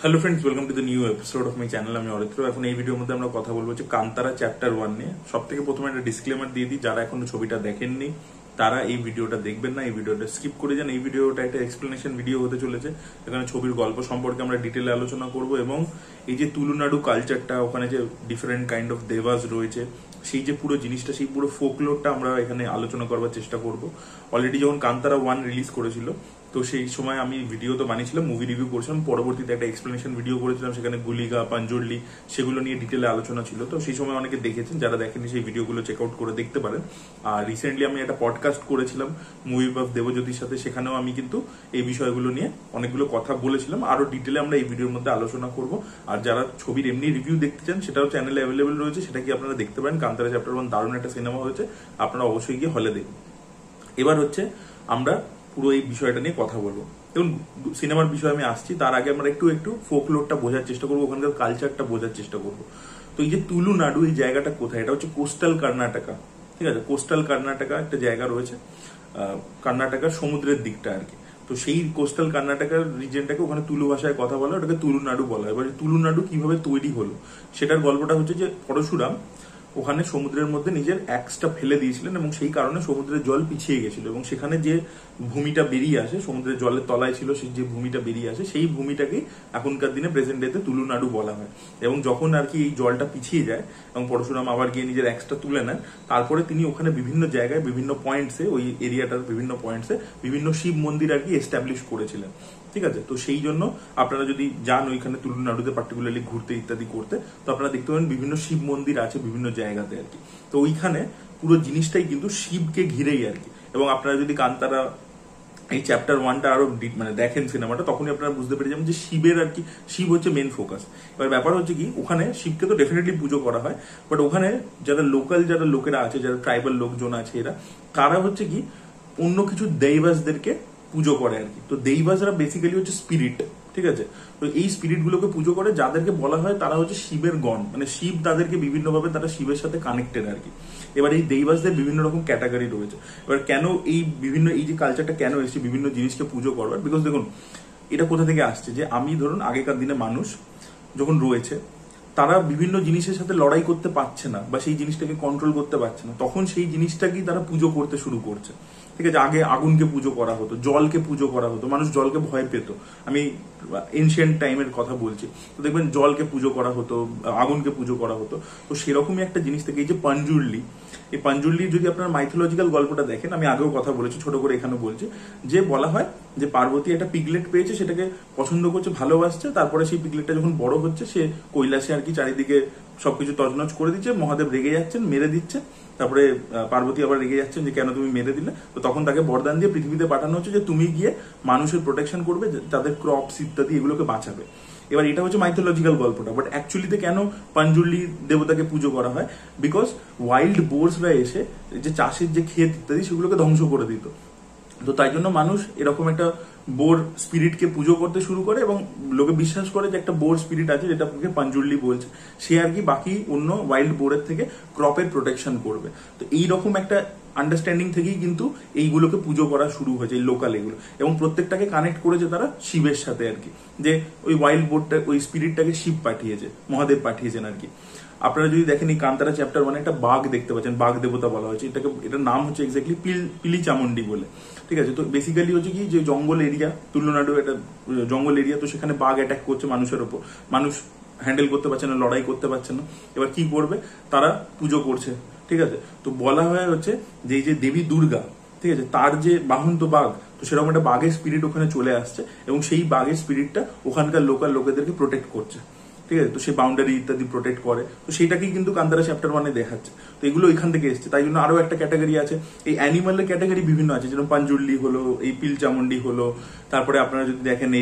Hello friends, welcome to the new episode of my channel. আমি অরিত্র। এখন এই ভিডিওর মধ্যে আমরা কথা বলবো যে কান্তারা চ্যাপ্টার 1 নিয়ে। সব থেকে প্রথমে একটা ডিসক্লেমার দিয়ে দিই, যারা এখনো ছবিটা দেখেননি তারা এই ভিডিওটা দেখবেন না, এই ভিডিওটা স্কিপ করে যান। এই ভিডিওটা একটা এক্সপ্লেনেশন ভিডিও হতে চলেছে। এখানে ছবির গল্প সম্পর্কে আমরা ডিটেলে আলোচনা করব এবং এই যে তুলুনাড়ু কালচারটা, ওখানে যে ডিফারেন্ট কাইন্ড অফ দেবাস রয়েছে, সেই যে পুরো জিনিসটা, সেই পুরো ফোকলোরটা আমরা এখানে আলোচনা করবার চেষ্টা করব। অলরেডি যখন কান্তারা 1 রিলিজ করেছিল, তো সেই সময় আমি ভিডিও তো বানিয়েছিলাম, মুভি রিভিউ করছিলাম, পরবর্তীতে একটা এক্সপ্লেনেশন ভিডিও করেছিলাম, সেখানে গুলিগা, পাঞ্জুরলি সেগুলো নিয়ে ডিটেলে আলোচনা ছিল। তো সেই সময় অনেকে দেখেছেন, যারা দেখেনি সেই ভিডিওগুলো চেক আউট করে দেখতে পারেন। আর রিসেন্টলি আমি একটা পডকাস্ট করেছিলাম মুভি বাফ দেবজ্যোতির সাথে, সেখানেও আমি কিন্তু এই বিষয়গুলো নিয়ে অনেকগুলো কথা বলেছিলাম। আরো ডিটেলে আমরা এই ভিডিওর মধ্যে আলোচনা করব। আর যারা ছবির এমনি রিভিউ দেখতে চান, সেটাও চ্যানেলে অ্যাভেলেবেল রয়েছে, সেটা কি আপনারা দেখতে পারেন। কান্তারা চ্যাপ্টার 1 দারুণ একটা সিনেমা হয়েছে, আপনারা অবশ্যই গিয়ে হলে দেখুন। এবার হচ্ছে আমরা পুরো এই বিষয়টা নিয়ে কথা বলবো। দেখুন, সিনেমার বিষয়ে আমি আসছি, তার আগে আমরা একটু ফোকলোরটা বোঝার চেষ্টা করবো, ওখানকার কালচারটা বোঝার চেষ্টা করবো। তো এই যে তুলুনাড়ু, এই জায়গাটা কোথায়? এটা হচ্ছে কোস্টাল কর্ণাটকা। ঠিক আছে, কোস্টাল কর্ণাটকা একটা জায়গা রয়েছে, কর্ণাটকার সমুদ্রের দিকটা আর কি। তো সেই কোস্টাল কর্ণাটকার রিজনটাকে ওখানে তুলু ভাষায় কথা বলা, ওটাকে তুলুনাড়ু বলা হয়। এবার তুলুনাড়ু কিভাবে তৈরি হলো সেটার গল্পটা হচ্ছে যে পরশুরাম ওখানে সমুদ্রের মধ্যে নিজের অ্যাক্সটা ফেলে দিয়েছিলেন এবং সেই কারণে সমুদ্রের জল পিছিয়ে গেছিল এবং সেখানে যে ভূমিটা বেরিয়ে আসে, সমুদ্রের জলের তলায় ছিল সেই যে ভূমিটা বেরিয়ে আসে, সেই ভূমিটাকেই এখনকার দিনে প্রেজেন্ট ডেতে তুলুনাড়ু বলা হয়। এবং যখন আর কি এই জলটা পিছিয়ে যায় এবং পরশুরাম আবার গিয়ে নিজের অ্যাক্সটা তুলে নেন, তারপরে তিনি ওখানে বিভিন্ন জায়গায় বিভিন্ন পয়েন্টসে, ওই এরিয়াটার বিভিন্ন পয়েন্টসে বিভিন্ন শিব মন্দির আর কি এস্টাবলিশ করেছিলেন। ঠিক আছে, তো সেই জন্য আপনারা যদি যান ওইখানে তুলুনাড়ুতে পার্টিকুলারলি ঘুরতে ইত্যাদি করতে, তো আপনারা দেখতে পাবেন বিভিন্ন শিব মন্দির আছে বিভিন্ন জায়গাতে আর কি। তো ওইখানে পুরো জিনিসটাই কিন্তু শিবকে ঘিরেই আর কি। এবং আপনারা যদি কান্তারা এই চ্যাপ্টার 1টা আরো মানে দেখেন সিনেমাটা, তখনই আপনারা বুঝতে পেরে যাবেন যে শিবের আর কি, শিব হচ্ছে মেন ফোকাস। এবার ব্যাপার হচ্ছে কি, ওখানে শিবকে তো ডেফিনেটলি পুজো করা হয়, বাট ওখানে যারা লোকাল যারা লোকেরা আছে, যারা ট্রাইবাল লোকজন আছে, এরা তারা হচ্ছে কি অন্য কিছু দেইবাসদেরকে পুজো করে আর কি। তো দেইবাসরা বেসিক্যালি হচ্ছে স্পিরিট। ঠিক আছে, তো এই স্পিরিট গুলোকে পুজো করে, যাদেরকে বলা হয় তারা হচ্ছে শিবের গণ, মানে শিব তাদেরকে বিভিন্নভাবে তারা শিবের সাথে কানেক্টেড আর কি। এবার এই দেইবাসদের বিভিন্ন রকম ক্যাটাগরি রয়েছে। এবার কেন এই বিভিন্ন এই যে কালচারটা কেন এসেছে বিভিন্ন জিনিসকে পুজো করবার, বিকজ দেখুন এটা কোথা থেকে আসছে, যে আমি ধরুন আগেকার দিনে মানুষ যখন রয়েছে, তারা বিভিন্ন জিনিসের সাথে লড়াই করতে পারছে না বা সেই জিনিসটাকে কন্ট্রোল করতে পারছে না, তখন সেই জিনিসটাকেই তারা পুজো করতে শুরু করছে। ঠিক আছে, আগে আগুনকে পুজো করা হতো, জলকে পুজো করা হতো, মানুষ জলকে ভয় পেত। আমি এনশিয়েন্ট টাইমের কথা বলছি। তো দেখবেন জলকে পুজো করা হতো, আগুনকে পুজো করা হতো। তো সেরকমই একটা জিনিস থেকে এই যে পাঞ্জুরলি, এই পাঞ্জুরলি যদি আপনার মাইথোলজিক্যাল গল্পটা দেখেন, আমি আগেও কথা বলেছি, ছোট করে এখানে বলছি, যে বলা হয় যে পার্বতী একটা পিগলেট পেয়েছে, সেটাকে পছন্দ করছে, ভালোবাসছে, তারপরে সেই পিগলেটটা যখন বড় হচ্ছে, সে কৈলাসে আর কি চারিদিকে সবকিছু তছনছ করে দিচ্ছে, মহাদেব রেগে যাচ্ছেন, মেরে দিচ্ছে। তারপরে পার্বতী আবার রেগে যাচ্ছেন যে কেন তুমি মেরে দিলে। তো তখন তাকে বরদান দিয়ে পৃথিবীতে পাঠানো হচ্ছে যে তুমি গিয়ে মানুষের প্রোটেকশন করবে, তাদের ক্রপস ইত্যাদি এগুলোকে বাঁচাবে। এবার এটা হচ্ছে মাইথোলজিক্যাল গল্পটা, বাট অ্যাকচুয়ালিতে কেন পাঞ্জুরলি দেবতাকে পুজো করা হয়? বিকজ ওয়াইল্ড বোর্সরা এসে যে চাষের যে ক্ষেত ইত্যাদি সেগুলোকে ধ্বংস করে দিত। তো তাই জন্য মানুষ এরকম একটা বোর স্পিরিটকে পুজো করতে শুরু করে এবং লোকে বিশ্বাস করে যে একটা বোর স্পিরিট আছে, যেটা পাঞ্জুরলি বলছে, সে আর কি বাকি অন্য ওয়াইল্ড বোরের থেকে ক্রপের প্রোটেকশন করবে। তো এইরকম একটা আন্ডারস্ট্যান্ডিং থেকেই কিন্তু এইগুলোকে পুজো করা শুরু হয়েছে, এই লোকাল এগুলো, এবং প্রত্যেকটাকে কানেক্ট করেছে তারা শিবের সাথে আর কি। যে ওই ওয়াইল্ড বোর্ডটা, ওই স্পিরিটটাকে শিব পাঠিয়েছে, মহাদেব পাঠিয়েছেন আর কি। আপনারা যদি দেখেন এই কান্তারা চ্যাপ্টার 1 একটা বাঘ দেখতে পাচ্ছেন, বাঘ দেবতা বলা হয়েছে এটাকে, এটার নাম হচ্ছে এক্স্যাক্টলি পিলি চামুন্ডি বলে। ঠিক আছে, তো বেসিক্যালি হচ্ছে কি, যে জঙ্গল এরিয়া, তুলুনাড়ু একটা জঙ্গল এরিয়া, তো সেখানে বাঘ অ্যাটাক করছে মানুষের ওপর, মানুষ হ্যান্ডেল করতে পারছে না, লড়াই করতে পারছে না। এবার কি করবে, তারা পুজো করছে। ঠিক আছে, তো বলা হয় হচ্ছে যে এই যে দেবী দুর্গা, ঠিক আছে, তার যে বাহন তো বাঘ, তো সেরকম একটা বাঘের স্পিরিট ওখানে চলে আসছে এবং সেই বাঘের স্পিরিটটা ওখানকার লোকাল লোকেদেরকে প্রোটেক্ট করছে। ঠিক আছে, তো সে বাউন্ডারি ইত্যাদি প্রোটেক্ট করে, তো সেটাকেই কিন্তু কান্তারা চ্যাপ্টার 1 দেখাচ্ছে। তো এগুলো এখান থেকে এসছে, তাই জন্য আরো একটা ক্যাটাগরি আছে। এই অ্যানিমালের ক্যাটাগরি বিভিন্ন আছে, যেরকম পাঞ্জুরলি হলো, এই পিল চামুন্ডি হলো, তারপরে আপনারা যদি দেখেন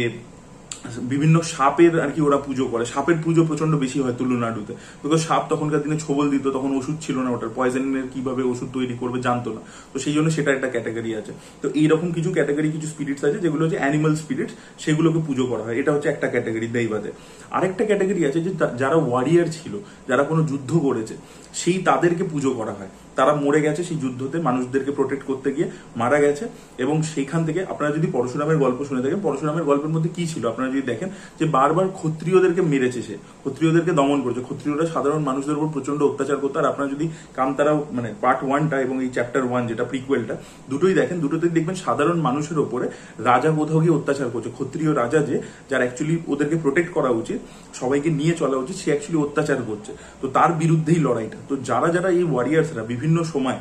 বিভিন্ন সাপের আর কি ওরা পুজো করে। সাপের পুজো প্রচন্ড বেশি হয় তুলুনাড়ুতে, বিকজ সাপ তখনকার দিনে ছোবল দিত, তখন ওষুধ ছিল না, ওটার পয়জনের কিভাবে ওষুধ তৈরি করবে জানতো না, তো সেই জন্য সেটা একটা ক্যাটাগরি আছে। তো এইরকম কিছু ক্যাটাগরি, কিছু স্পিরিটস আছে যেগুলো হচ্ছে অ্যানিমাল স্পিরিটস, সেগুলোকে পুজো করা হয়। এটা হচ্ছে একটা ক্যাটাগরি দেইবাদে। আরেকটা ক্যাটাগরি আছে যে যারা ওয়ারিয়ার ছিল, যারা কোনো যুদ্ধ করেছে, সেই তাদেরকে পুজো করা হয়। তারা মরে গেছে সেই যুদ্ধতে, মানুষদেরকে প্রোটেক্ট করতে গিয়ে মারা গেছে। এবং সেইখান থেকে আপনারা যদি পরশুরামের গল্প শুনে থাকেন, পরশুরামের গল্পের মধ্যে কি ছিল আপনারা যদি দেখেন, যে বারবার ক্ষত্রিয়দেরকে মেরেছে, সে ক্ষত্রিয়দেরকে দমন করেছে, ক্ষত্রিয়রা সাধারণ মানুষদের উপর প্রচন্ড অত্যাচার করতো। আর আপনারা যদি কান্তারা মানে পার্ট 1টা এবং এই চ্যাপ্টার 1 যেটা প্রিকুয়েলটা দুটোই দেখেন, দুটোতেই দেখবেন সাধারণ মানুষের ওপরে রাজা কোথাও গিয়ে অত্যাচার করছে। ক্ষত্রিয় রাজা যে, যার অ্যাকচুয়ালি ওদেরকে প্রোটেক্ট করা উচিত, সবাইকে নিয়ে চলা উচিত, সে অ্যাকচুয়ালি অত্যাচার করছে। তো তার বিরুদ্ধেই লড়াইটা। তো যারা যারা এই ওয়ারিয়ার্সরা বিভিন্ন সময়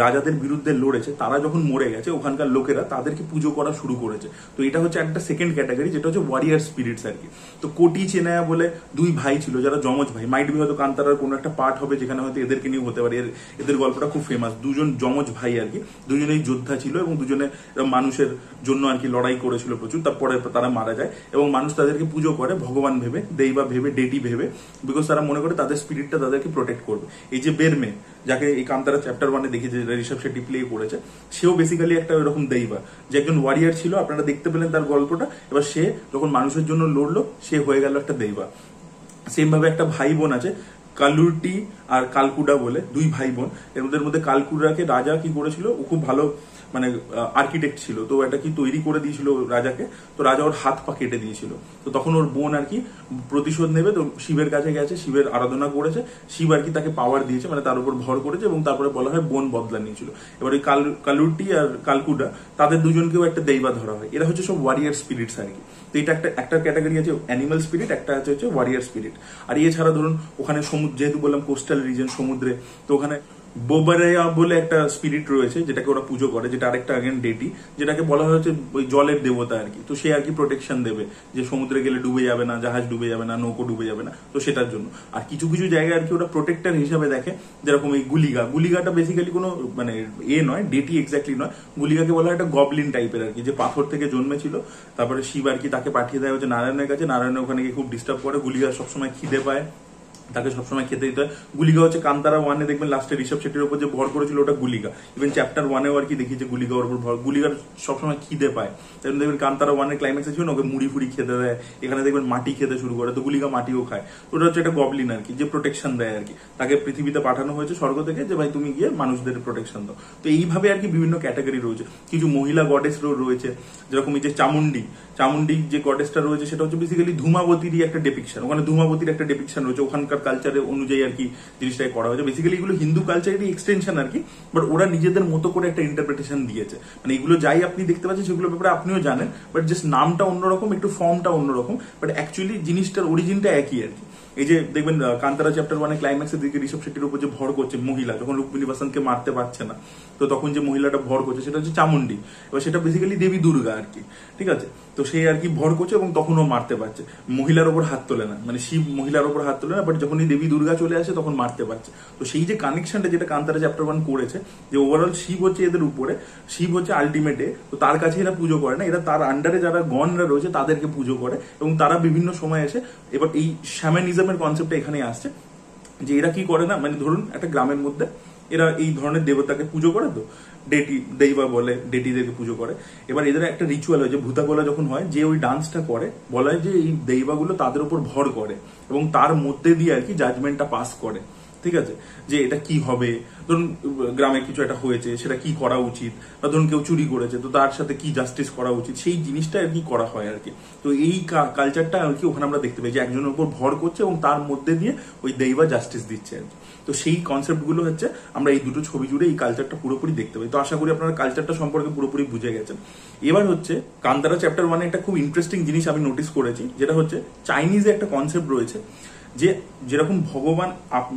রাজাদের বিরুদ্ধে লড়েছে, তারা যখন মরে গেছে, ওখানকার লোকেরা তাদেরকে পুজো করা শুরু করেছে। তো এটা হচ্ছে একটা সেকেন্ড ক্যাটাগরি, যেটা হচ্ছে ওয়ারিয়ার স্পিরিটস আর কি। তো কোটি চেনায়া বলে দুই ভাই ছিল, যারা যমজ ভাই, মাইট বি হয়তো কান্তারার কোনো একটা পার্ট হবে যেখানে হয়তো এদেরকে নিয়ে হতে পারে। এদের গল্পটা খুব ফেমাস, দুজন যমজ ভাই আর কি, দুজনেই যোদ্ধা ছিল এবং দুজনে মানুষের জন্য আর কি লড়াই করেছিল প্রচুর। তারপরে তারা মারা যায় এবং মানুষ তাদেরকে পুজো করে ভগবান ভেবে, দেইবা ভেবে, ডেটি ভেবে, বিকজ তারা মনে করে তাদের স্পিরিটটা তাদেরকে প্রোটেক্ট করবে। এই যে বেরমে, যাকে এই কান্তারা চ্যাপ্টার 1-এ দেখি যে ঋষভ শেট্টি প্লে করেছে, সেও বেসিক্যালি একটা এরকম দেইবা, যে একজন ওয়ারিয়ার ছিল, আপনারা দেখতে পেলেন তার গল্পটা। এবার সে যখন মানুষের জন্য লড়লো, সে হয়ে গেল একটা দেইবা। সেম ভাবে একটা ভাই বোন আছে, কালুরটি আর কালকুডা বলে, দুই ভাই বোন। এর মধ্যে কালকুডাকে রাজা কি করেছিল, ও খুব ভালো মানে আর্কিটেক্ট ছিল, তো এটা কি তৈরি করে দিয়েছিল রাজাকে। তো রাজা ওর হাত পা কেটে দিয়েছিল। তো তখন ওর বোন আর কি প্রতিশোধ নেবে, তো শিবের কাছে গেছে, শিবের আরাধনা করেছে, শিব আর কি তাকে পাওয়ার দিয়েছে, মানে তার উপর ভর করেছে, এবং তারপরে বলা হয় বোন বদলা নিয়েছিল। এবার ওই কালুরটি আর কালকুডা, তাদের দুজনকেও একটা দেইবা ধরা হয়। এরা হচ্ছে সব ওয়ারিয়ার স্পিরিটস আর কি। তো এটা একটা ক্যাটাগরি আছে অ্যানিমাল স্পিরিট, একটা হচ্ছে ওয়ারিয়ার স্পিরিট। আর এছাড়া ধরুন ওখানে সমুদ্র, যেহেতু বললাম কোস্টাল রিজন, সমুদ্রে, তো ওখানে বোবারেয়া বলে একটা স্পিরিট রয়েছে, যেটাকে ওরা পুজো করে, যেটা আরেকটা আগেন ডেটি, যেটাকে বলা হয়েছে ওই জলের দেবতা আর কি। তো সে আর কি প্রোটেকশন দেবে, যে সমুদ্রে গেলে ডুবে যাবে না, জাহাজ ডুবে যাবে না, নৌকো ডুবে যাবে না, তো সেটার জন্য। আর কিছু কিছু জায়গায় আর কি ওরা প্রোটেক্টর হিসাবে দেখে, যেরকম এই গুলিগাটা বেসিক্যালি কোনো মানে নয়, ডেটি এক্স্যাক্টলি নয়। গুলিগাকে বলা হয় একটা গবলিন টাইপের আর কি, যে পাথর থেকে জন্মেছিল। তারপরে শিব আর কি তাকে পাঠিয়ে দেয় হচ্ছে নারায়ণের কাছে, নারায়ণের ওখানে গিয়ে খুব ডিস্টার্ব করে। গুলিগা সবসময় খিদে পায়, তাকে সবসময় খেতে দিতে হয়। গুলিগা হচ্ছে কান্তারা 1-এ দেখবেন লাস্টে ঋষভ শেট্টির উপর যে ভর করেছিল, ওটা গুলিগা। ইভেন চ্যাপ্টার 1-এও আর কি দেখি যে গুলিগা ওর উপর ভর, গুলিগার সবসময় খিদে পায়। তাই দেখবেন কান্তারা 1-এর ক্লাইম্যাক্সে ছিল না, ওকে মুড়ি ফুড়ি খেতে দেয়, এখানে দেখবেন মাটি খেতে শুরু করে, তো গুলিগা মাটিও খায়। তো ওটা হচ্ছে একটা গবলিন আর কি, যে প্রোটেকশন দেয় আর কি। তাকে পৃথিবীতে পাঠানো হয়েছে স্বর্গ থেকে, যে ভাই তুমি গিয়ে মানুষদের প্রোটেকশন দাও। তো এইভাবে আর কি বিভিন্ন ক্যাটাগরি রয়েছে। কিছু মহিলা গডেস রয়েছে, যেরকম এই যে চামুন্ডি যে গডেসটা রয়েছে, সেটা হচ্ছে বেসিক্যালি ধূমাবতীরই একটা ডেপিকশন। ওখানে ধূমাবতীর একটা ডেপিকশন রয়েছে, ওখানকার কালচারে অনুযায়ী আর কি জিনিসটাই করা হয়েছে। বেসিক্যালি এগুলো হিন্দু কালচারেরই এক্সটেনশন আর কি, বাট ওরা নিজেদের মতো করে একটা ইন্টারপ্রিটেশন দিয়েছে। মানে এগুলো যাই আপনি দেখতে পাচ্ছেন, সেগুলোর ব্যাপারে আপনিও জানেন, বাট জাস্ট নামটা অন্যরকম, একটু ফর্মটা অন্যরকম, বাট অ্যাকচুয়ালি জিনিসটার অরিজিনটা একই আর কি। এই যে দেখবেন কান্তারা চ্যাপ্টার 1-এ ক্লাইম্যাক্সের দিকে ঋষভ শেট্টির উপর যে ভর করছে মহিলা, যখন রুক্মিণী বাসন্তকে মারতে পারছে না, তো তখন যে মহিলাটা ভর করছে, সেটা হচ্ছে চামুন্ডি। এবার সেটা বেসিক্যালি দেবী দুর্গা আর কি, ঠিক আছে। তো সেই আর কি ভর করছে এবং তখনও মারতে পারছে, মহিলার ওপর হাত তোলে না, মানে শিব মহিলার ওপর হাত তোলে না, বাট যখনই দেবী দুর্গা চলে আসে তখন মারতে পারছে। তো সেই যে কানেকশনটা যেটা কান্তারা চ্যাপ্টার 1 করেছে, যে ওভারঅল শিব হচ্ছে এদের উপরে, শিব হচ্ছে আলটিমেটে, তো তার কাছে এরা পুজো করে না, এরা তার আন্ডারে যারা গণরা রয়েছে তাদেরকে পুজো করে, এবং তারা বিভিন্ন সময় এসে, এবার এই শ্যামানিজমের কনসেপ্টটা এখানে আসছে, যে এরা কি করে না, মানে ধরুন একটা গ্রামের মধ্যে এরা এই ধরনের দেবতাকে পুজো করে, তো দেইবা বলে, ডেটিদেরকে পুজো করে। এবার এদের একটা রিচুয়াল হয়, যে ভূতাগোলা যখন হয়, যে ওই ডান্সটা করে, বলা হয় যে এই দেইবাগুলো তাদের উপর ভর করে এবং তার মধ্যে দিয়ে আর কি জাজমেন্টটা পাস করে, ঠিক আছে, যে এটা কি হবে। ধরুন গ্রামে কিছু একটা হয়েছে, সেটা কি করা উচিত, বা ধরুন কেউ চুরি করেছে, তো তার সাথে কি জাস্টিস করা উচিত, সেই জিনিসটা আর কি করা হয় আর কি। তো এই কালচারটা আর কি ওখানে আমরা দেখতে পাই, যে একজনের উপর ভর করছে এবং তার মধ্যে দিয়ে ওই দেইবা জাস্টিস দিচ্ছে আর কি। তো সেই কনসেপ্ট গুলো হচ্ছে আমরা এই দুটো ছবি জুড়ে এই কালচারটা পুরোপুরি দেখতে পাই। তো আশা করি আপনারা কালচারটা সম্পর্কে পুরোপুরি বুঝে গেছেন। এবার হচ্ছে কান্তারা চ্যাপ্টার 1-এ একটা খুব ইন্টারেস্টিং জিনিস আমি নোটিস করেছি, যেটা হচ্ছে চাইনিজে একটা কনসেপ্ট রয়েছে, যে যেরকম ভগবান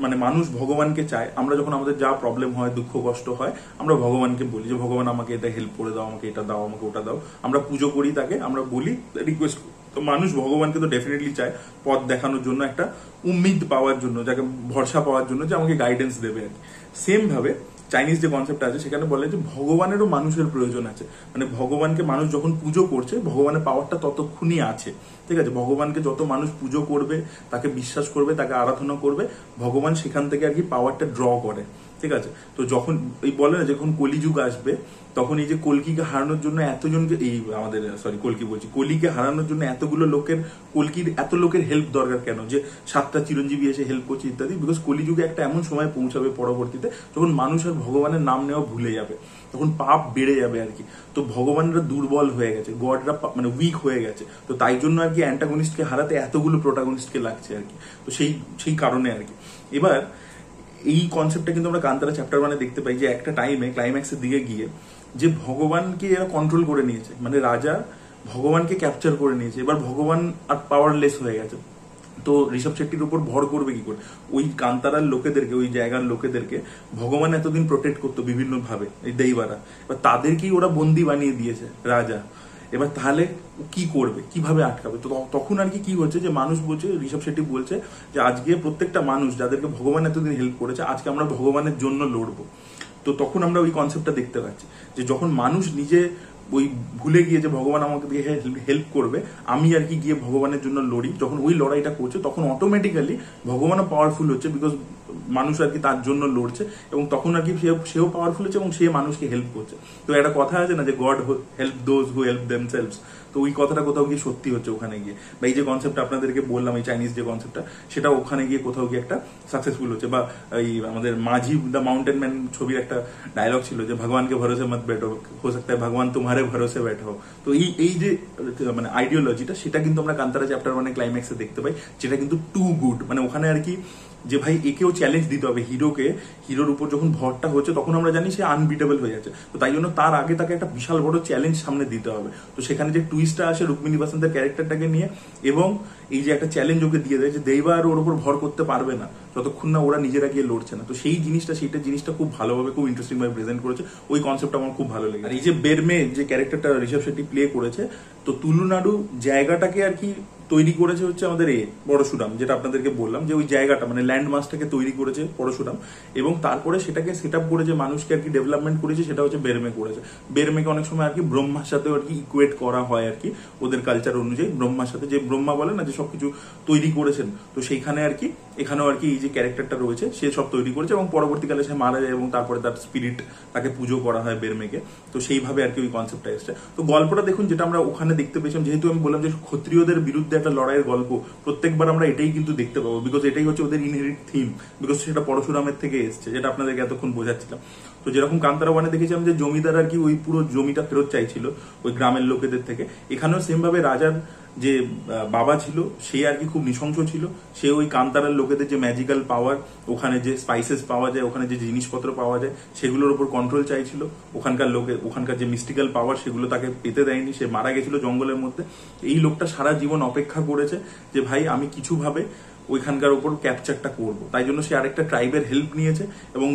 মানে মানুষ ভগবানকে চায়, আমরা যখন আমাদের যা প্রবলেম হয়, দুঃখ কষ্ট হয়, আমরা ভগবানকে বলি যে ভগবান আমাকে এটা হেল্প করে দাও, আমাকে এটা দাও, আমাকে ওটা দাও, আমরা পুজো করি তাকে, আমরা বলি, রিকোয়েস্ট করি। তো মানুষ ভগবানকে তো ডেফিনেটলি চায় পথ দেখানোর জন্য, একটা উম্মিদ পাওয়ার জন্য, যাকে ভরসা পাওয়ার জন্য, যে আমাকে গাইডেন্স দেবে আর কি। সেম ভাবে চাইনিজ যে কনসেপ্ট আছে, সেখানে বলে যে ভগবানেরও মানুষের প্রয়োজন আছে, মানে ভগবানকে মানুষ যখন পুজো করছে, ভগবানের পাওয়ারটা ততক্ষণই আছে, ঠিক আছে। ভগবানকে যত মানুষ পুজো করবে, তাকে বিশ্বাস করবে, তাকে আরাধনা করবে, ভগবান সেখান থেকে আর কি পাওয়ারটা ড্র করে, ঠিক আছে। তো যখন এই বলে না যখন কলিযুগ আসবে তখন এই যে কলকিকে হারানোর জন্য এতজনকে এই আমাদের কলকি বলছি কলিকে হারানোর জন্য এতগুলো লোকের কলকির এত লোকের হেল্প দরকার কেন, যে 7টা চিরঞ্জীবী এসে হেল্প করছে ইত্যাদি, বিকজ কলিযুগে একটা এমন সময় পৌঁছাবে পরবর্তীতে যখন মানুষ আর ভগবানের নাম নেওয়া ভুলে যাবে, তখন পাপ বেড়ে যাবে আর কি। তো ভগবানরা দুর্বল হয়ে গেছে, গডরা মানে উইক হয়ে গেছে, তো তাই জন্য আর কি অ্যান্টাগনিস্টকে হারাতে এতগুলো প্রোটাগনিস্টকে লাগছে আর কি। তো সেই কারণে আর কি এবার এই কনসেপ্টটা কিন্তু আমরা কান্তারা চ্যাপ্টার 1 দেখতে পাই যে একটা টাইমে ক্লাইম্যাক্সের দিকে গিয়ে যে ভগবানকে এরা কন্ট্রোল করে নিয়েছে, মানে রাজা ভগবানকে ক্যাপচার করে নিয়েছে, এবার ভগবান আর পাওয়ারলেস হয়ে গেছে। তো ঋষভ শেট্টির উপর ভর করবে কি করে? ওই কান্তারার লোকেদেরকে, ওই জায়গার লোকেদেরকে ভগবান এতদিন প্রোটেক্ট করতো বিভিন্ন ভাবে, এই দেইবারা, এবার তাদেরকেই ওরা বন্দি বানিয়ে দিয়েছে রাজা। এবার তাহলে কি করবে, কিভাবে আটকাবে? তো তখন আর কি হচ্ছে যে মানুষ বলছে, ঋষভ শেট্টি বলছে যে আজকে প্রত্যেকটা মানুষ যাদেরকে ভগবান এতদিন হেল্প করেছে, আজকে আমরা ভগবানের জন্য লড়বো। তো তখন আমরা ওই কনসেপ্টটা দেখতে পাচ্ছি যে যখন মানুষ নিজে ওই ভুলে গিয়ে যে ভগবান আমাকে দিয়ে হেল্প করবে, আমি আর কি গিয়ে ভগবানের জন্য লড়ি, যখন ওই লড়াইটা করছে তখন অটোমেটিক্যালি ভগবানও পাওয়ারফুল হচ্ছে, বিকজ মানুষ আর কি তার জন্য লড়ছে, এবং তখন আর কি সেও পাওয়ারফুল হচ্ছে এবং সে মানুষকে হেল্প করছে। তো একটা কথা আছে না যে god help those who help themselves, তো ওই কথাটা কোথাও গিয়ে সত্যি হচ্ছে ওখানে গিয়ে, বা এই যে কনসেপ্টটা আপনাদেরকে বললাম এই চাইনিজ যে কনসেপ্টটা, সেটা ওখানে গিয়ে কোথাও গিয়ে একটা সাকসেসফুল হচ্ছে। বা এই আমাদের মাঝি দ্য মাউন্টেন ম্যান ছবির একটা ডায়লগ ছিল যে ভগবানকে ভরসে মত বেঠো, হো সকতা হ্যায় ভগবান তোমারে ভরসে বেঠো। তো এই যে মানে আইডিওলজিটা, সেটা কিন্তু আমরা কান্তারা চ্যাপ্টার 1 ক্লাইম্যাক্সে দেখতে পাই, যেটা কিন্তু টু গুড। মানে ওখানে আর কি যে ভাই একেও চ্যালেঞ্জ দিতে হবে, হিরোর উপর যখন ভরটা হচ্ছে তখন আমরা জানি সে আনবিটেবল হয়ে যাচ্ছে, তো তাই জন্য তার আগে তাকে একটা বিশাল বড় চ্যালেঞ্জ সামনে দিতে হবে। তো সেখানে যে টুইস্টটা আসে রুক্মিণী বাসন্তের ক্যারেক্টারটাকে নিয়ে, এবং এই যে একটা চ্যালেঞ্জ ওকে দিয়ে দেয় যে দেবা আর ওর উপর ভর করতে পারবে না যতক্ষণ না ওরা নিজেরা গিয়ে লড়ছে না। তো সেই জিনিসটা খুব ভালোভাবে, খুব ইন্টারেস্টিং ভাবে প্রেজেন্ট করেছে, ওই কনসেপ্টটা আমার খুব ভালো লেগেছে। আর এই যে বেরমে যে ক্যারেক্টারটা ঋষভ শেট্টি প্লে করেছে, তো তুলুনাড়ু জায়গাটাকে আর কি তৈরি করেছে হচ্ছে আমাদের পরশুরাম, যেটা আপনাদেরকে বললাম যে ওই জায়গাটা মানে ল্যান্ডমার্কটাকে তৈরি করেছে পরশুরাম, এবং তারপরে সেটাকে সেট আপ করেছে মানুষকে আর কি ডেভেলপমেন্ট করেছে, সেটা হচ্ছে বেরমে করেছে। বেরমেকে অনেক সময় আর কি ব্রহ্মার সাথে আর কি ইকুয়েট করা হয় আর কি ওদের কালচার অনুযায়ী, ব্রহ্মার সাথে, যে ব্রহ্মা বলে না যে সবকিছু তৈরি করেছেন, তো সেইখানে আর কি এখানেও আর কি এই যে ক্যারেক্টারটা রয়েছে সে সব তৈরি করেছে, এবং পরবর্তীকালে সে মারা যায় এবং তারপরে তার স্পিরিট তাকে পুজো করা হয় বেরমেকে। তো সেইভাবে আর কি ওই কনসেপ্টটা এসছে। তো গল্পটা দেখুন, যেটা আমরা ওখানে দেখতে পেয়েছিলাম, যেহেতু আমি বললাম যে ক্ষত্রিয়দের বিরুদ্ধে একটা লড়াইয়ের গল্প, প্রত্যেকবার আমরা এটাই কিন্তু দেখতে পাবো, বিকজ এটাই হচ্ছে ওদের ইনহেরিট থিম, বিকজ সেটা পরশুরামের থেকে এসছে, যেটা আপনাদেরকে এতক্ষণ বোঝাচ্ছিলাম। তো যেরকম কান্তারা 1 দেখেছিলাম যে জমিদার আর কি ওই পুরো জমিটা ফেরত চাইছিল ওই গ্রামের লোকেদের থেকে, এখানেও সেম ভাবে রাজার যে বাবা ছিল সে আর কি খুব নৃশংস ছিল, সে ওই কান্তারার লোকেদের যে ম্যাজিক্যাল পাওয়ার, ওখানে যে স্পাইসেস পাওয়া যায়, ওখানে যে জিনিসপত্র পাওয়া যায়, সেগুলোর উপর কন্ট্রোল চাইছিল। ওখানকার যে মিস্টিক্যাল পাওয়ার সেগুলো তাকে পেতে দেয়নি, সে মারা গেছিল জঙ্গলের মধ্যে। এই লোকটা সারা জীবন অপেক্ষা করেছে যে ভাই আমি কিছু ভাবে ওইখানকার উপর ক্যাপচারটা করবো, তাই জন্য সে আরেকটা ট্রাইবের হেল্প নিয়েছে, এবং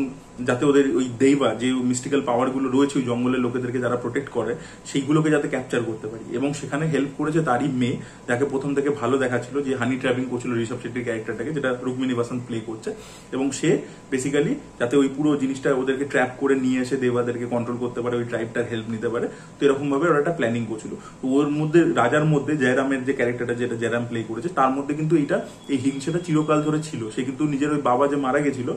যাতে ওদের ওই দেইবা যে মিস্টিক্যাল পাওয়ার গুলো রয়েছে ওই জঙ্গলের লোকেদেরকে যারা প্রোটেক্ট করে, সেইগুলোকে যাতে ক্যাপচার করতে পারি। এবং সেখানে হেল্প করেছে তারই মেয়ে, যাকে প্রথম থেকে ভালো দেখাচ্ছিল, যে হানি ট্র্যাপিং করছিল ঋষভ শেট্টির ক্যারেক্টারটাকে, যেটা রুক্মিণী বাসন্ত প্লে করছে, এবং সে বেসিক্যালি যাতে ওই পুরো জিনিসটা ওদেরকে ট্র্যাপ করে নিয়ে এসে দেবাদেরকে কন্ট্রোল করতে পারে, ওই ট্রাইবটার হেল্প নিতে পারে। তো এরকম ভাবে ওরা একটা প্ল্যানিং করছিল। তো ওর মধ্যে রাজার মধ্যে জয়রামের যে ক্যারেক্টারটা, যেটা জয়রাম প্লে করেছে, তার মধ্যে কিন্তু এই হিংসাটা চিরকাল ধরে ছিল। সে কিন্তু নিজের ওই বাবা যে মারা গেছিল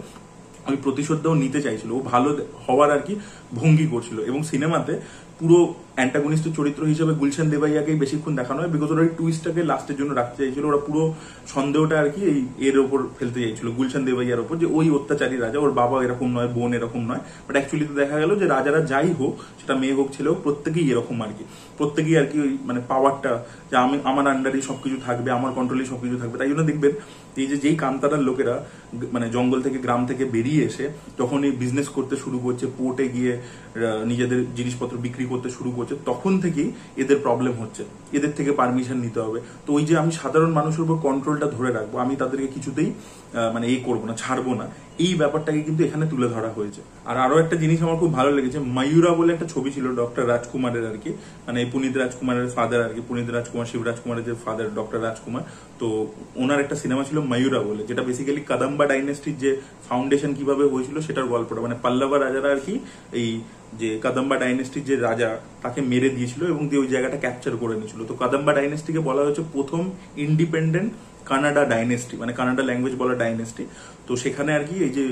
ওই প্রতিশোধটাও নিতে চাইছিল, ও ভালো হওয়ার আর কি ভঙ্গি করছিল। এবং সিনেমাতে পুরো অ্যান্টাগনিস্টের চরিত্র হিসেবে গুলশান দেবাইয়াকেই বেশিক্ষণ দেখানো হয়, বিকজ ওরা এই টুইস্টটাকে লাস্টের জন্য রাখতে চাইছিল। ওরা পুরো সন্দেহটা আর কি এর ওপর ফেলতে চাইছিল, গুলশান দেবাইয়ার ওপর, যে ওই অত্যাচারী রাজা, ওর বাবা এরকম নয়, বোন এরকম নয়। বাট অ্যাকচুয়ালি তো দেখা গেল যে রাজারা যাই হোক, সেটা মেয়ে হোক ছেলে হোক, প্রত্যেকেই এরকম আর কি, প্রত্যেকেই আর কি ওই মানে পাওয়ারটা যে আমার আন্ডারেই সবকিছু থাকবে, আমার কন্ট্রোলেই সবকিছু থাকবে। তাই জন্য দেখবেন এই যেই কান্তারার লোকেরা মানে জঙ্গল থেকে, গ্রাম থেকে বেরিয়ে এসে যখন এই বিজনেস করতে শুরু করছে, পোর্টে গিয়ে নিজেদের জিনিসপত্র বিক্রি করতে শুরু করছে, তখন থেকেই এদের প্রবলেম হচ্ছে, এদের থেকে পারমিশন নিতে হবে। তো ওই যে আমি সাধারণ মানুষের উপর কন্ট্রোলটা ধরে রাখবো, আমি তাদেরকে কিছুতেই মানে করবো না, ছাড়বো না, এই ব্যাপারটাকে কিন্তু এখানে তুলে ধরা হয়েছে। আর আরো একটা জিনিস আমার খুব ভালো লেগেছে, ময়ূরা বলে একটা ছবি ছিল ডক্টর রাজকুমারের আর কি, মানে পুনিত রাজকুমারের ফাদার আর কি, পুনিত রাজকুমার, শিবরাজকুমারের যে ফাদার ডক্টর রাজকুমার। তো ওনার একটা সিনেমা ছিল ময়ূরা বলে, যেটা বেসিক্যালি কাদাম্বা ডাইনেস্টির যে ফাউন্ডেশন কিভাবে হয়েছিল সেটার গল্পটা, মানে পাল্লাবা রাজারা আর কি এই যে কাদম্বা ডাইনেস্টির যে রাজা তাকে মেরে দিয়েছিল এবং দিয়ে ওই জায়গাটা ক্যাপচার করে নিয়েছিল। তো কাদম্বা ডাইনেস্টিকে বলা হয়েছে প্রথম ইন্ডিপেন্ডেন্ট কানাডা ডাইনেস্টি, মানে কানাডা ল্যাঙ্গুয়েজ বলা ডাইনেস্টি। তো সেখানে আর কি এই যে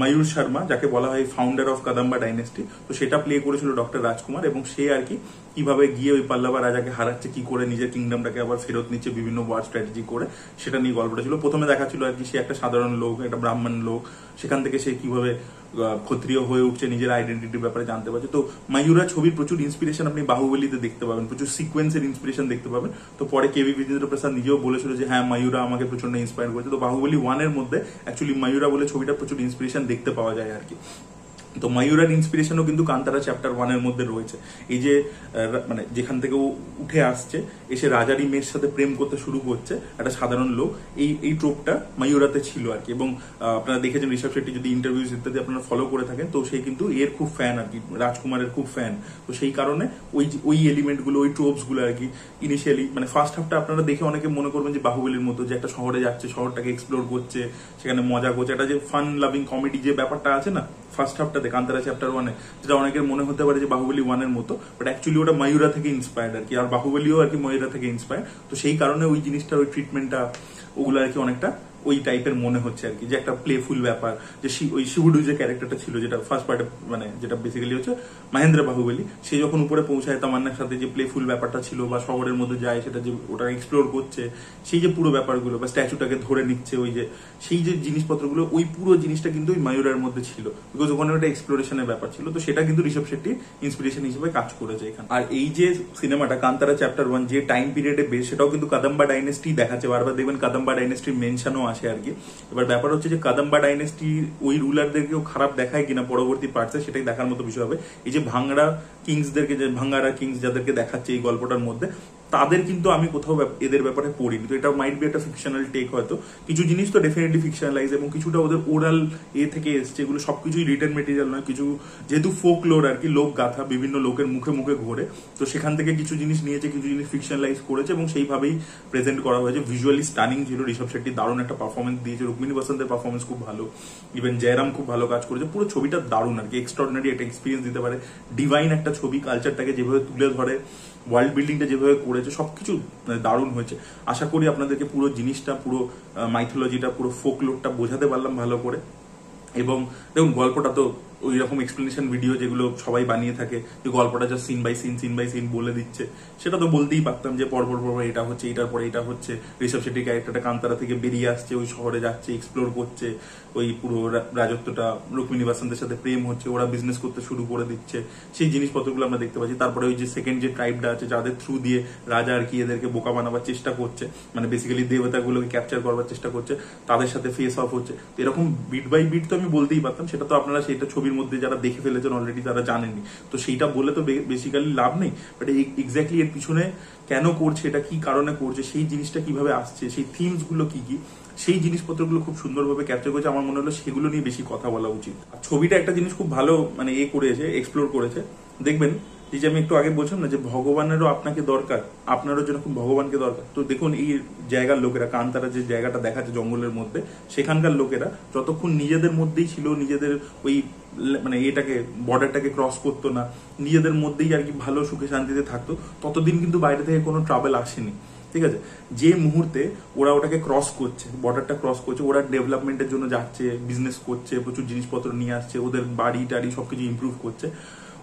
ময়ূর শর্মা, যাকে বলা হয় ফাউন্ডার অফ কাদাম্বা ডাইনেস্টি, তো সেটা প্লে করেছিল ডক্টর রাজকুমার। এবং সে আর কি কিভাবে গিয়ে ওই পাল্লাবা রাজাকে হারাচ্ছে, কি করে নিজের কিংডমটাকে আবার ফেরত নিচ্ছে বিভিন্ন ওয়ার স্ট্র্যাটেজি করে, সেটা নিয়ে গল্পটা ছিল। প্রথমে দেখাচ্ছিল আর কি সে একটা সাধারণ লোক, একটা ব্রাহ্মণ লোক, সেখান থেকে সে কিভাবে ক্ষত্রিয় হয়ে উঠছে, নিজের আইডেন্টিটির ব্যাপারে জানতে পারছে। তো ময়ূরা ছবির প্রচুর ইন্সপিরেশন আপনি বাহুবলীতে দেখতে পাবেন, প্রচুর সিকোয়েন্সের ইন্সপিরেশন দেখতে পাবেন। তো পরে কেবি বিজেন্দ্র প্রসাদ নিজেও বলেছিল যে হ্যাঁ ময়ূরা আমাকে প্রচন্ড ইন্সপায়ার করেছে। তো বাহুবলী 1 এর মধ্যে অ্যাকচুয়ালি ময়ূরা বলে ছবিটা প্রচুর ইন্সপিরেশন দেখতে পাওয়া যায় আর কি। তো ময়ূরার ইন্সপিরেশনও কিন্তু কান্তারা চ্যাপ্টার 1 এর মধ্যে রয়েছে। এই যে মানে যেখান থেকে ও উঠে আসছে, এসে রাজারই মেয়ের সাথে প্রেম করতে শুরু করছে একটা সাধারণ লোক, এই ট্রোপটা ময়ূরাতে ছিল আর কি। এবং আপনারা দেখেছেন ঋষভ শেট্টি যদি ইন্টারভিউজ ইত্যাদি আপনারা ফলো করে থাকেন, তো সে কিন্তু এর খুব ফ্যান আর কি, রাজকুমারের খুব ফ্যান। তো সেই কারণে ওই এলিমেন্ট গুলো, ওই ট্রোপস গুলো আর কি ইনিশিয়ালি, মানে ফার্স্ট হাফটা আপনারা দেখে অনেকে মনে করবেন যে বাহুবলীর মতো, যে একটা শহরে যাচ্ছে, শহরটাকে এক্সপ্লোর করছে, সেখানে মজা করছে, একটা যে ফান লাভিং কমেডি যে ব্যাপারটা আছে না ফার্স্ট হাফটাতে কান্তারা চ্যাপ্টার 1 এ, যেটা অনেকের মনে হতে পারে যে বাহুবলী 1 এর মতো, বাট অ্যাকচুয়ালি ওটা ময়ূরা থেকে ইন্সপায়ার্ড আর কি। আর বাহুবলীও আর কি ময়ূরা থেকে ইন্সপায়ার্ড। তো সেই কারণে ওই জিনিসটার ওই ট্রিটমেন্টটা ওগুলো আর কি অনেকটা ওই টাইপের মনে হচ্ছে আর কি, যে একটা প্লেফুল ব্যাপার। যে ওই শিবুডু যে ক্যারেক্টারটা ছিল, যেটা ফার্স্ট পার্টে, মানে যেটা বেসিক্যালি হচ্ছে মহেন্দ্র বাহুবলী, সে যখন উপরে পৌঁছায় তামান্নার সাথে যে প্লেফুল ব্যাপারটা ছিল, বা শহরের মধ্যে যায়, সেটা যে ওটা এক্সপ্লোর করছে, সেই যে পুরো ব্যাপারগুলো, বা স্ট্যাচুটাকে ধরে নিচ্ছে, ওই যে সেই যে জিনিসপত্রগুলো, ওই পুরো জিনিসটা কিন্তু ওই ময়ূরের মধ্যে ছিল, বিকজ ওখানে একটা এক্সপ্লোরেশনের ব্যাপার ছিল। তো সেটা কিন্তু ঋষভ শেট্টির ইন্সপিরেশন হিসেবে কাজ করেছে এখানে। আর এই যে সিনেমাটা কান্তারা চ্যাপ্টার 1 যে টাইম পিরিয়ডে বেশ, সেটাও কিন্তু কাদাম্বা ডাইনেস্টি দেখাচ্ছে, বারবার দেখবেন কাদাম্বা ডাইনেস্টির মেনশনও আসে আর কি। এবার ব্যাপার হচ্ছে যে কাদাম্বা ডাইনেস্টি ওই রুলারদেরকেও খারাপ দেখায় কিনা পরবর্তী পার্টসে, সেটাই দেখার মতো বিষয় হবে। এই যে ভাঙ্গারা কিংসদেরকে, যে ভাঙ্গারা কিংস যাদেরকে দেখাচ্ছে এই গল্পটার মধ্যে, তাদের কিন্তু আমি কোথাও এদের ব্যাপারে পড়িনি। তো এটা মাইট বি একটা ফিকশনাল টেক, হয়তো কিছু জিনিস তো ডেফিনেটলি ফিকশনালাইজ, এবং কিছুটা ওদের ওরাল থেকে এসছে, এগুলো সবকিছুই রিটেন মেটেরিয়াল নয়, কিছু যেহেতু ফোক লোর আর কি, লোক গাথা, বিভিন্ন লোকের মুখে মুখে ঘোরে, তো সেখান থেকে কিছু জিনিস নিয়েছে, কিছু জিনিস ফিকশনালাইজ করেছে, এবং সেইভাবেই প্রেজেন্ট করা হয়েছে। ভিজুয়ালি স্টানিং ছিল, ঋষভ শেট্টি দারুণ একটা পারফরমেন্স দিয়েছে, রুক্মিণী বসন্তের পারফরমেন্স খুব ভালো, ইভেন জয়রাম খুব ভালো কাজ করেছে, পুরো ছবিটা দারুণ আর কি, এক্সট্রাঅর্ডিনারি একটা এক্সপিরিয়েন্স দিতে পারে। ডিভাইন একটা ছবি, কালচারটাকে যেভাবে তুলে ধরে, ওয়ার্ল্ড বিল্ডিংটা যেভাবে করেছে, সবকিছু দারুণ হয়েছে। আশা করি আপনাদেরকে পুরো জিনিসটা, পুরো মাইথোলজিটা, পুরো ফোকলোরটা বোঝাতে পারলাম ভালো করে। এবং দেখুন গল্পটা তো ওই রকম এক্সপ্লেনেশন ভিডিও যেগুলো সবাই বানিয়ে থাকে, যে গল্পটা যা সিন বাই সিন বলে দিচ্ছে, সেটা তো বলতেই পারতাম যে পরপর এটা হচ্ছে, এটার পরে এটা হচ্ছে। ঋষভ শেট্টির ক্যারেক্টারটা কান্তারা থেকে বেরিয়ে আসছে, ওই শহরে যাচ্ছে, এক্সপ্লোর করছে, ওই পুরো রাজত্বটা, রুক্মিণী বাসন্তের সাথে প্রেম হচ্ছে, ওরা বিজনেস করতে শুরু করে দিচ্ছে, সেই জিনিসপত্রগুলো আমরা দেখতে পাচ্ছি। তারপরে ওই যে সেকেন্ড যে ট্রাইবটা আছে, যাদের থ্রু দিয়ে রাজা আর কি এদেরকে বোকা বানাবার চেষ্টা করছে, মানে বেসিক্যালি দেবতাগুলোকে ক্যাপচার করবার চেষ্টা করছে, তাদের সাথে ফেস অফ হচ্ছে। তো এরকম বিট বাই বিট তো আমি বলতেই পারতাম, সেটা তো আপনারা সেটা ছবির মধ্যে যারা দেখে ফেলেছেন অলরেডি, তারা জানেনি, তো সেইটা বলে তো বেসিক্যালি লাভ নেই। বাট এক্স্যাক্টলি এর পিছনে কেন করছে, এটা কি কারণে করছে, সেই জিনিসটা কিভাবে আসছে, সেই থিমস গুলো কি কি, সেই জিনিসপত্রগুলো খুব সুন্দরভাবে ক্যাপচার করেছে। আমার মনে হলো সেগুলো নিয়ে বেশি কথা বলা উচিত। ছবিটা একটা জিনিস খুব ভালো মানে করেছে, এক্সপ্লোর করেছে। দেখবেন যে আমি একটু আগে বলছিলাম না যে ভগবানেরও আপনাকে দরকার, আপনারও যেরকম ভগবানকে দরকার। তো দেখুন এই জায়গার লোকেরা, কান্তারা যে জায়গাটা দেখাচ্ছে জঙ্গলের মধ্যে, সেখানকার লোকেরা যতক্ষণ নিজেদের মধ্যেই ছিল, নিজেদের ওই মানে এটাকে বর্ডারটাকে ক্রস করতো না, নিজেদের মধ্যেই আর কি ভালো সুখে শান্তিতে থাকতো, ততদিন কিন্তু বাইরে থেকে কোনো ট্রাভেল আসেনি। ঠিক আছে, যে মুহূর্তে ওরা ওটাকে ক্রস করছে, বর্ডারটা ক্রস করছে, ওরা ডেভেলপমেন্টের জন্য যাচ্ছে, বিজনেস করছে, প্রচুর জিনিসপত্র নিয়ে আসছে, ওদের বাড়ি টাড়ি সবকিছু ইমপ্রুভ করছে,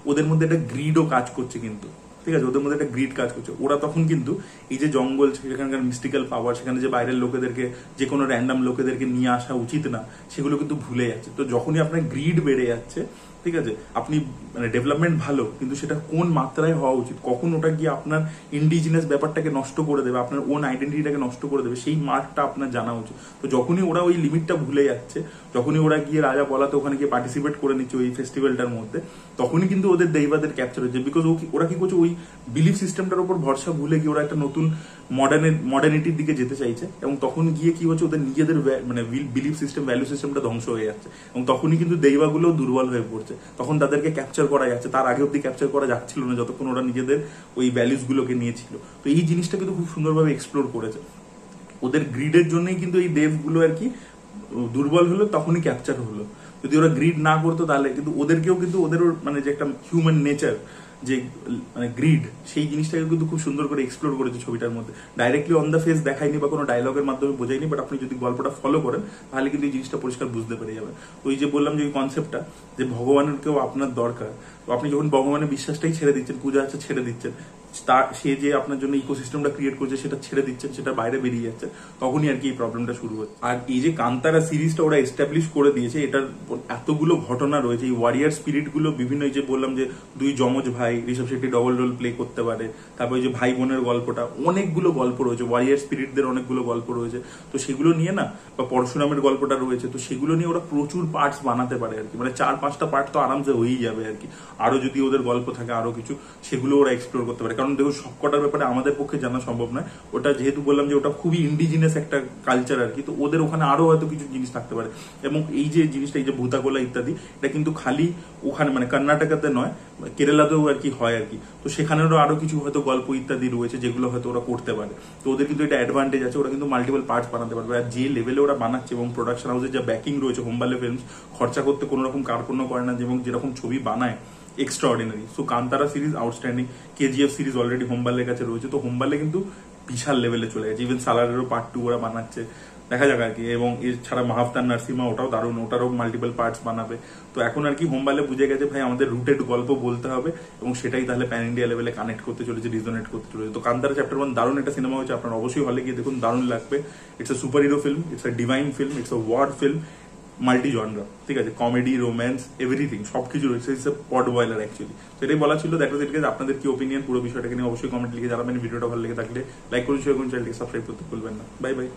ওদের মধ্যে একটা গ্রিডও কাজ করছে কিন্তু। ঠিক আছে, ওদের মধ্যে একটা গ্রিড কাজ করছে। ওরা তখন কিন্তু এই যে জঙ্গল, সেখানকার মিস্টিক্যাল পাওয়ার, সেখানে যে বাইরের লোকেদেরকে, যে কোনো র্যান্ডাম লোকেদেরকে নিয়ে আসা উচিত না, সেগুলো কিন্তু ভুলে যাচ্ছে। তো যখনই আপনার গ্রিড বেড়ে যাচ্ছে, ঠিক আছে, আপনি মানে ডেভেলপমেন্ট ভালো, কিন্তু সেটা কোন মাত্রায় হওয়া উচিত, কখন ওটা গিয়ে আপনার ইন্ডিজিনাস ব্যাপারটাকে নষ্ট করে দেবে, আপনার ওন আইডেন্টিটিটাকে নষ্ট করে দেবে, সেই মার্কটা আপনার জানা উচিত। তো যখনই ওরা ওই লিমিটটা ভুলে যাচ্ছে, যখনই ওরা গিয়ে রাজা বলাতে ওখানে গিয়ে পার্টিসিপেট করে নিচ্ছে ওই ফেস্টিভ্যালটার মধ্যে, তখনই কিন্তু ওদের দেবতাদের ক্যাপচার হচ্ছে। বিকজ ওরা কি করছে, ওই বিলিফ সিস্টেমটার উপর ভরসা ভুলে গিয়ে ওরা একটা নতুন মডার্নিটির দিকে যেতে চাইছে, এবং তখন গিয়ে কি হচ্ছে, ওদের নিজেদের মানে বিলিফ সিস্টেম, ভ্যালু সিস্টেমটা ধ্বংস হয়ে যাচ্ছে, এবং তখনই কিন্তু দেবতাগুলো দুর্বল হয়ে পড়ছে। তখন তাদেরকে ক্যাপচার করা যাচ্ছে, তার আগে অব্দি ক্যাপচার করা যাচ্ছিল না, যতক্ষণ ওরা নিজেদের ওই ভ্যালুস গুলোকে নিয়েছিল। তো এই জিনিসটা কিন্তু খুব সুন্দরভাবে এক্সপ্লোর করেছে। ওদের গ্রিডের জন্যই কিন্তু এই দেবগুলো আর কি দুর্বল হলো, তখনই ক্যাপচার হলো। যদি ওরা গ্রিড না করতো, তাহলে কিন্তু ওদেরকেও কিন্তু ওদের মানে যে একটা হিউম্যান নেচার, যে মানে গ্রিড, সেই জিনিসটাকে কিন্তু খুব সুন্দর করে এক্সপ্লোর করেছে ছবিটার মধ্যে। ডাইরেক্টলি অন দ্য ফেস দেখায়নি বা কোনো ডায়লগের মাধ্যমে বোঝায়নি, বাট আপনি যদি গল্পটা ফলো করেন তাহলে কিন্তু এই জিনিসটা পরিষ্কার বুঝতে পেরে যাবেন। তো ওই যে বললাম যে ওই কনসেপ্টটা যে ভগবানেরকেও আপনার দরকার, তো আপনি যখন ভগবানের বিশ্বাসটাই ছেড়ে দিচ্ছেন, পূজা আছে ছেড়ে দিচ্ছেন, সে যে আপনার জন্য ইকোসিস্টেমটা ক্রিয়েট করছে সেটা ছেড়ে দিচ্ছেন, সেটা বাইরে বেরিয়ে যাচ্ছে, তখনই আর কি এই প্রবলেমটা শুরু হচ্ছে। আর এই যে কান্তারা সিরিজটা ওরা এস্টাবলিশ করে দিয়েছে, এটার এতগুলো ঘটনা রয়েছে, এই ওয়ারিয়ার স্পিরিট গুলো বিভিন্ন, এই যে বললাম যে দুই যমজ ভাই, Rishabh Shetty double role play করতে পারে, তারপরে যে ভাই বোনের গল্পটা, অনেকগুলো গল্প রয়েছে, ওয়ারিয়ার স্পিরিটদের অনেকগুলো গল্প রয়েছে। তো সেগুলো নিয়ে না, বা পরশুরামের গল্পটা রয়েছে, তো সেগুলো নিয়ে ওরা প্রচুর পার্টস বানাতে পারে আর কি, মানে 4-5টা পার্ট তো আরামসে হয়েই যাবে আর কি। আরো যদি ওদের গল্প থাকে আরো কিছু, সেগুলো ওরা এক্সপ্লোর করতে পারে। কারণ দেখো সবকটার ব্যাপারে আমাদের পক্ষে জানা সম্ভব নয়, ওটা যেহেতু বললাম যে ওটা খুবই ইন্ডিজিনাস একটা কালচার আর কি, তো ওদের ওখানে আরো হয়তো কিছু জিনিস থাকতে পারে। এবং এই যে জিনিসটা, এই যে ভূতাগোলা ইত্যাদি, এটা কিন্তু খালি ওখানে মানে কর্ণাটকাতে নয়, কেরালাতেও আর কি হয় আর কি। তো সেখানেরও আরো কিছু হয়তো গল্প ইত্যাদি রয়েছে যেগুলো হয়তো ওরা করতে পারে। তো ওদের কিন্তু এটা অ্যাডভান্টেজ আছে, ওরা কিন্তু মাল্টিপল পার্টস বানাতে পারবে। আর যে লেভেলে ওরা বানাচ্ছে এবং প্রোডাকশন হাউসের যা ব্যাকিং রয়েছে, হোমবালে ফিল্মস খরচা করতে কোনো রকম কার্পণ্য করে না, এবং যেরকম ছবি বানায় extraordinary. So Kantara series outstanding, KGF series already হোমবালের কাছে রয়েছে, তো হোমবালে কিন্তু বিশাল লেভেলে চলে গেছে। ইভেন সালারেরও পার্ট 2 ওরা বানাচ্ছে, দেখা যাক আর কি। এবং এছাড়া মাহাফতার নার্সিমা, ওটাও দারুণ, ওটারও মাল্টিপল পার্টস বানাবে। তো এখন আর কি হোমবালে বুঝে গেছে ভাই আমাদের রুটেড গল্প বলতে হবে, এবং সেটাই তাহলে প্যান ইন্ডিয়া লেভেলে কানেক্ট করতে চলেছে, রিজনেট করতে চলেছে। তো কান্তারা চ্যাপ্টার 1 দারুণ একটা সিনেমা হয়েছে, আপনারা অবশ্যই হলে গিয়ে দেখুন, দারুণ লাগবে। It's a super hero film, it's a divine film, it's a world film, multi genre, ঠিক আছে, কমেডি, রোম্যান্স, এভরিথিং, সবকিছু রয়েছে। It's a pot boiler actually. তো এটাই বলা ছিল। That was it guys. আপনাদের কি ওপিনিয়ন পুরো বিষয়টাকে নিয়ে অবশ্যই কমেন্ট লিখে জানাবেন। ভিডিওটা ভালো লেগে থাকলে লাইক করুন, শেয়ার করুন, চ্যানেলটিকে সাবস্ক্রাইব করতে ভুলবেন না। Bye bye.